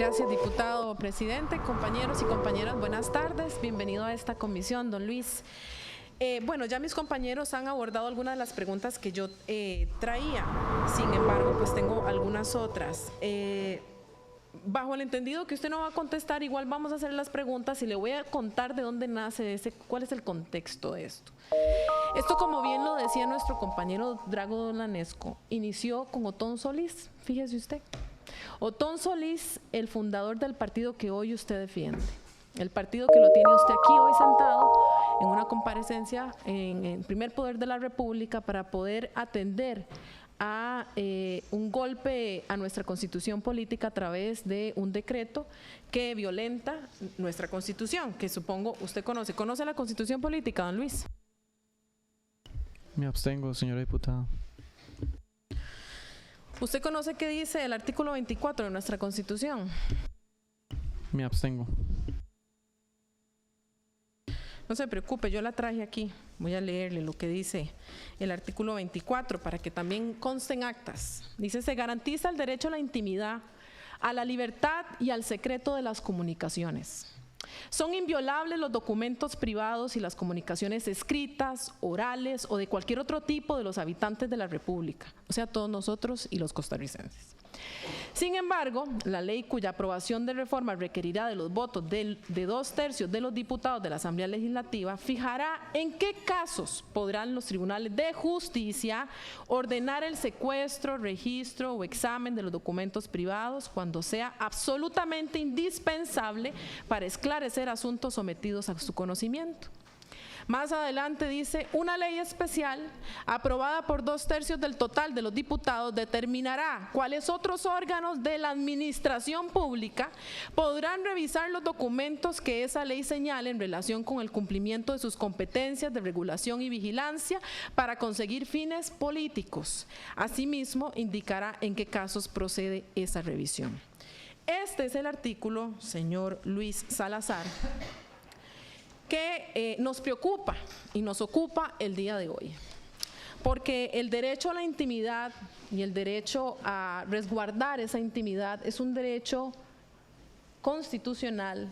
Gracias, diputado presidente, compañeros y compañeras, buenas tardes. Bienvenido a esta comisión, don Luis. Bueno, ya mis compañeros han abordado algunas de las preguntas que yo traía. Sin embargo, pues tengo algunas otras. Bajo el entendido que usted no va a contestar, igual vamos a hacer las preguntas y le voy a contar de dónde nace cuál es el contexto de esto. Esto, como bien lo decía nuestro compañero Drago Dolanesco, inició con Otón Solís, fíjese usted. Otón Solís, el fundador del partido que hoy usted defiende, el partido que lo tiene usted aquí hoy sentado en una comparecencia en el primer poder de la República para poder atender a un golpe a nuestra constitución política a través de un decreto que violenta nuestra constitución, que supongo usted conoce. ¿Conoce la constitución política, don Luis? Me abstengo, señora diputada. ¿Usted conoce qué dice el artículo 24 de nuestra constitución? Me abstengo. No se preocupe, yo la traje aquí. Voy a leerle lo que dice el artículo 24 para que también consten actas. Dice: se garantiza el derecho a la intimidad, a la libertad y al secreto de las comunicaciones. Son inviolables los documentos privados y las comunicaciones escritas, orales o de cualquier otro tipo de los habitantes de la República, o sea, todos nosotros y los costarricenses. Sin embargo, la ley cuya aprobación de reforma requerirá de los votos de 2/3 de los diputados de la Asamblea Legislativa fijará en qué casos podrán los tribunales de justicia ordenar el secuestro, registro o examen de los documentos privados cuando sea absolutamente indispensable para esclarecer asuntos sometidos a su conocimiento. Más adelante dice: una ley especial aprobada por 2/3 del total de los diputados determinará cuáles otros órganos de la administración pública podrán revisar los documentos que esa ley señale en relación con el cumplimiento de sus competencias de regulación y vigilancia para conseguir fines políticos. Asimismo, indicará en qué casos procede esa revisión. Este es el artículo, señor Luis Salazar, que nos preocupa y nos ocupa el día de hoy, porque el derecho a la intimidad y el derecho a resguardar esa intimidad es un derecho constitucional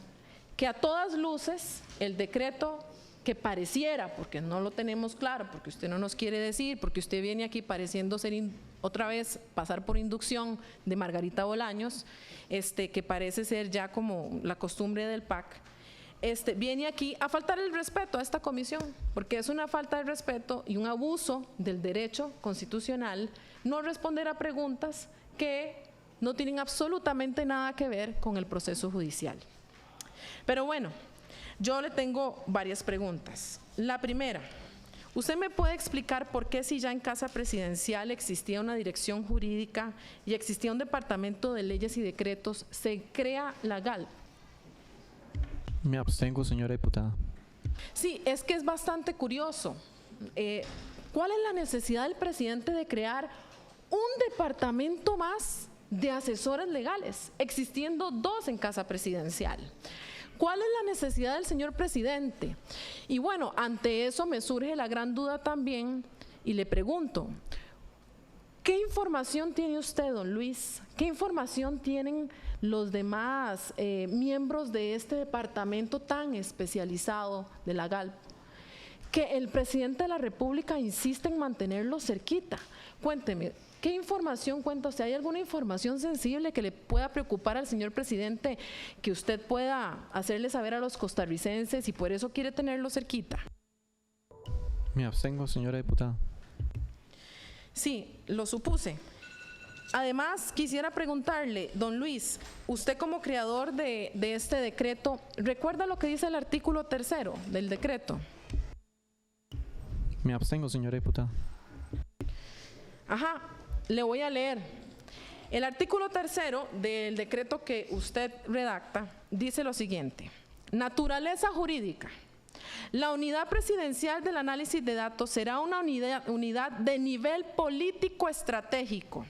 que a todas luces el decreto que pareciera, porque no lo tenemos claro, porque usted no nos quiere decir, porque usted viene aquí pareciendo ser otra vez pasar por inducción de Margarita Bolaños, que parece ser ya como la costumbre del PAC. Viene aquí a faltar el respeto a esta comisión, porque es una falta de respeto y un abuso del derecho constitucional no responder a preguntas que no tienen absolutamente nada que ver con el proceso judicial. Pero bueno, yo le tengo varias preguntas. La primera: ¿usted me puede explicar por qué, si ya en Casa Presidencial existía una dirección jurídica y existía un departamento de leyes y decretos, se crea la GALP? Me abstengo, señora diputada. Sí, es que es bastante curioso. ¿Cuál es la necesidad del presidente de crear un departamento más de asesores legales, existiendo 2 en Casa Presidencial? ¿Cuál es la necesidad del señor presidente? Y bueno, ante eso me surge la gran duda también y le pregunto: ¿qué información tiene usted, don Luis? ¿Qué información tienen los demás miembros de este departamento tan especializado de la GALP, que el presidente de la República insiste en mantenerlo cerquita? Cuénteme, ¿qué información cuenta usted? ¿Hay alguna información sensible que le pueda preocupar al señor presidente, que usted pueda hacerle saber a los costarricenses y por eso quiere tenerlo cerquita? Me abstengo, señora diputada. Sí, lo supuse. Además, quisiera preguntarle, don Luis, usted como creador de este decreto, ¿recuerda lo que dice el artículo 3 del decreto? Me abstengo, señora diputada. Ajá, le voy a leer. El artículo 3 del decreto que usted redacta dice lo siguiente: naturaleza jurídica. La unidad presidencial del análisis de datos será una unidad de nivel político estratégico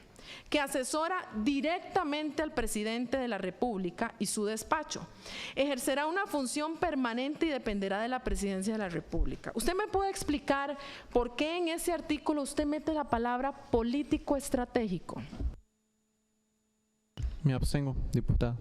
que asesora directamente al presidente de la República y su despacho. Ejercerá una función permanente y dependerá de la presidencia de la República. ¿Usted me puede explicar por qué en ese artículo usted mete la palabra político estratégico? Me abstengo, diputada.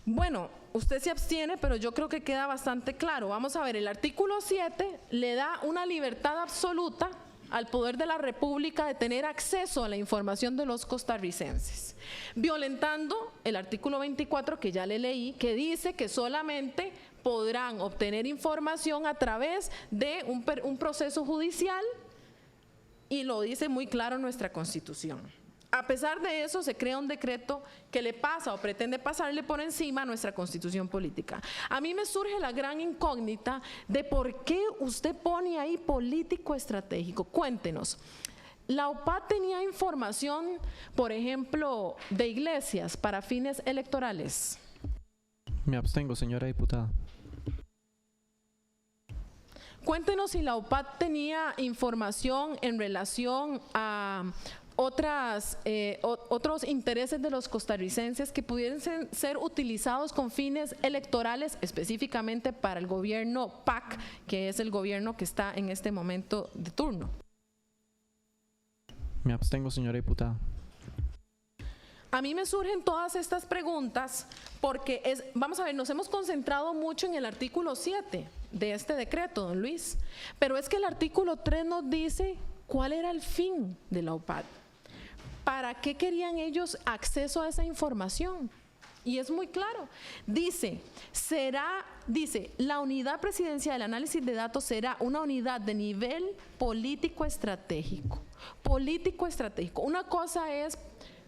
Bueno, usted se abstiene, pero yo creo que queda bastante claro. Vamos a ver, el artículo 7 le da una libertad absoluta al poder de la República de tener acceso a la información de los costarricenses, violentando el artículo 24 que ya le leí, que dice que solamente podrán obtener información a través de un proceso judicial, y lo dice muy claro nuestra Constitución. A pesar de eso, se crea un decreto que le pasa o pretende pasarle por encima a nuestra Constitución política. A mí me surge la gran incógnita de por qué usted pone ahí político estratégico. Cuéntenos, ¿la OPAD tenía información, por ejemplo, de iglesias para fines electorales? Me abstengo, señora diputada. Cuéntenos si la OPAD tenía información en relación a otros intereses de los costarricenses que pudiesen ser utilizados con fines electorales, específicamente para el gobierno PAC, que es el gobierno que está en este momento de turno. Me abstengo, señora diputada. A mí me surgen todas estas preguntas porque vamos a ver, nos hemos concentrado mucho en el artículo 7 de este decreto, don Luis, pero es que el artículo 3 nos dice cuál era el fin de la OPAD. ¿Para qué querían ellos acceso a esa información? Y es muy claro. Dice, la unidad presidencial de análisis de datos será una unidad de nivel político estratégico. Político estratégico. Una cosa es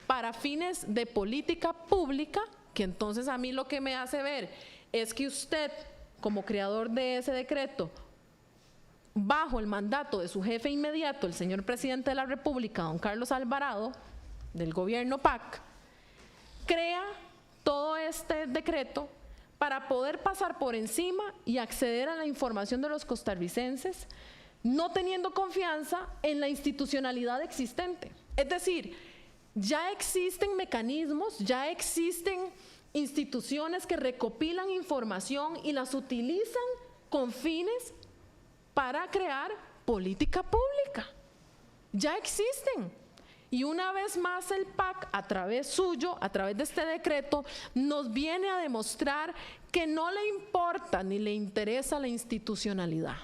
para fines de política pública, que entonces a mí lo que me hace ver es que usted, como creador de ese decreto, bajo el mandato de su jefe inmediato, el señor presidente de la República, don Carlos Alvarado, del gobierno PAC, crea todo este decreto para poder pasar por encima y acceder a la información de los costarricenses, no teniendo confianza en la institucionalidad existente. Es decir, ya existen mecanismos, ya existen instituciones que recopilan información y las utilizan con fines para crear política pública. Ya existen. Y una vez más el PAC, a través suyo, a través de este decreto, nos viene a demostrar que no le importa ni le interesa la institucionalidad.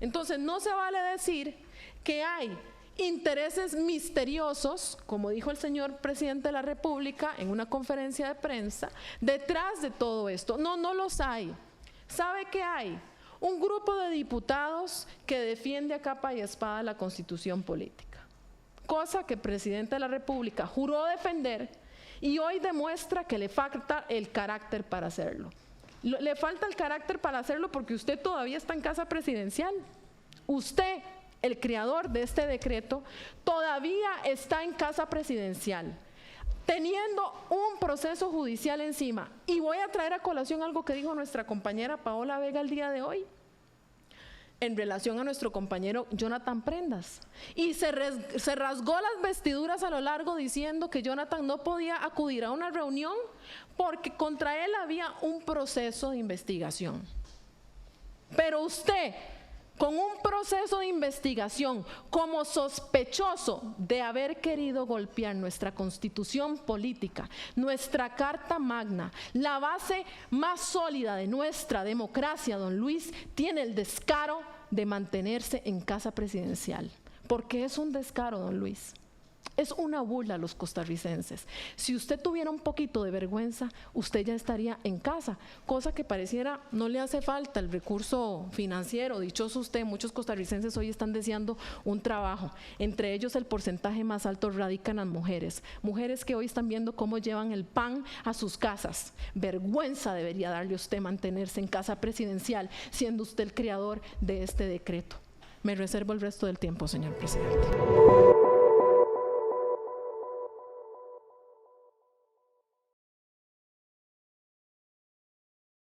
Entonces no se vale decir que hay intereses misteriosos, como dijo el señor presidente de la República en una conferencia de prensa, detrás de todo esto. No, no los hay. ¿Sabe qué hay? Un grupo de diputados que defiende a capa y espada la Constitución política, cosa que el presidente de la República juró defender y hoy demuestra que le falta el carácter para hacerlo. Le falta el carácter para hacerlo porque usted todavía está en casa presidencial. Usted, el creador de este decreto, todavía está en casa presidencial, teniendo un proceso judicial encima. Y voy a traer a colación algo que dijo nuestra compañera Paola Vega el día de hoy, en relación a nuestro compañero Jonathan Prendas. Y se rasgó las vestiduras a lo largo diciendo que Jonathan no podía acudir a una reunión porque contra él había un proceso de investigación. Pero usted, con un proceso de investigación como sospechoso de haber querido golpear nuestra Constitución política, nuestra Carta Magna, la base más sólida de nuestra democracia, don Luis, tiene el descaro de mantenerse en casa presidencial. Porque es un descaro, don Luis. Es una burla a los costarricenses. Si usted tuviera un poquito de vergüenza, usted ya estaría en casa, cosa que pareciera no le hace falta el recurso financiero. Dichoso usted, muchos costarricenses hoy están deseando un trabajo. Entre ellos el porcentaje más alto radica en las mujeres. Mujeres que hoy están viendo cómo llevan el pan a sus casas. Vergüenza debería darle usted mantenerse en casa presidencial, siendo usted el creador de este decreto. Me reservo el resto del tiempo, señor presidente.